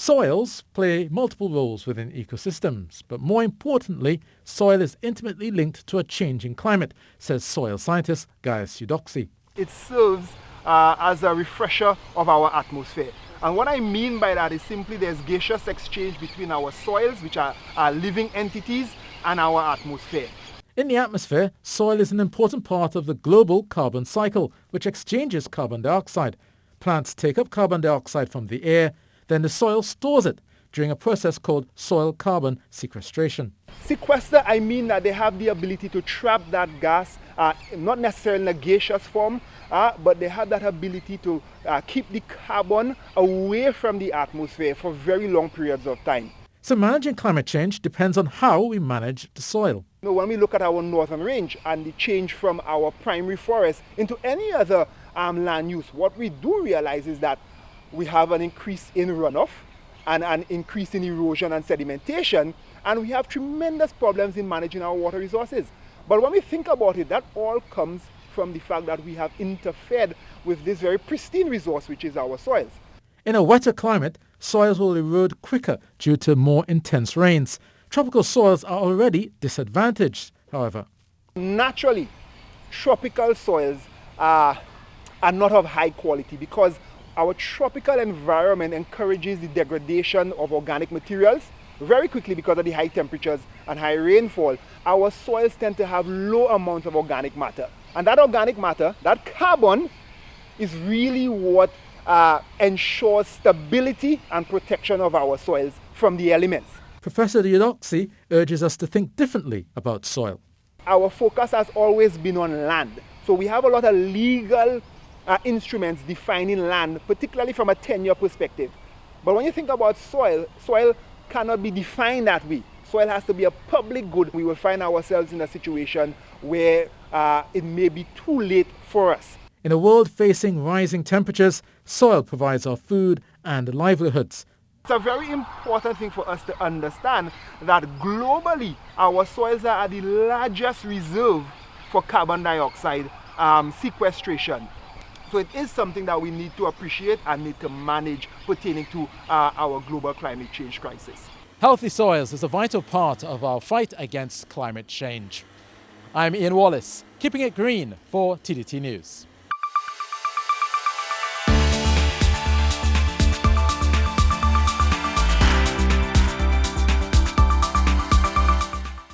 Soils play multiple roles within ecosystems, but more importantly, soil is intimately linked to a changing climate, says soil scientist Gaius Eudoxie. It serves as a refresher of our atmosphere. And what I mean by that is simply there's gaseous exchange between our soils, which are living entities, and our atmosphere. In the atmosphere, soil is an important part of the global carbon cycle, which exchanges carbon dioxide. Plants take up carbon dioxide from the air, then the soil stores it during a process called soil carbon sequestration. Sequester, I mean that they have the ability to trap that gas, not necessarily in a gaseous form, but they have that ability to keep the carbon away from the atmosphere for very long periods of time. So managing climate change depends on how we manage the soil. When we look at our northern range and the change from our primary forest into any other land use, what we do realize is that we have an increase in runoff and an increase in erosion and sedimentation, and we have tremendous problems in managing our water resources. But when we think about it, that all comes from the fact that we have interfered with this very pristine resource, which is our soils. In a wetter climate, soils will erode quicker due to more intense rains. Tropical soils are already disadvantaged, however. Naturally, tropical soils are not of high quality because our tropical environment encourages the degradation of organic materials very quickly because of the high temperatures and high rainfall. Our soils tend to have low amounts of organic matter. And that organic matter, that carbon, is really what ensures stability and protection of our soils from the elements. Professor Eudoxie urges us to think differently about soil. Our focus has always been on land. So we have a lot of legal instruments defining land, particularly from a tenure perspective. But when you think about soil, soil cannot be defined that way. Soil has to be a public good. We will find ourselves in a situation where it may be too late for us. In a world facing rising temperatures, soil provides our food and livelihoods. It's a very important thing for us to understand that globally, our soils are the largest reserve for carbon dioxide sequestration. So it is something that we need to appreciate and need to manage pertaining to our global climate change crisis. Healthy soils is a vital part of our fight against climate change. I'm Ian Wallace, keeping it green for TDT News.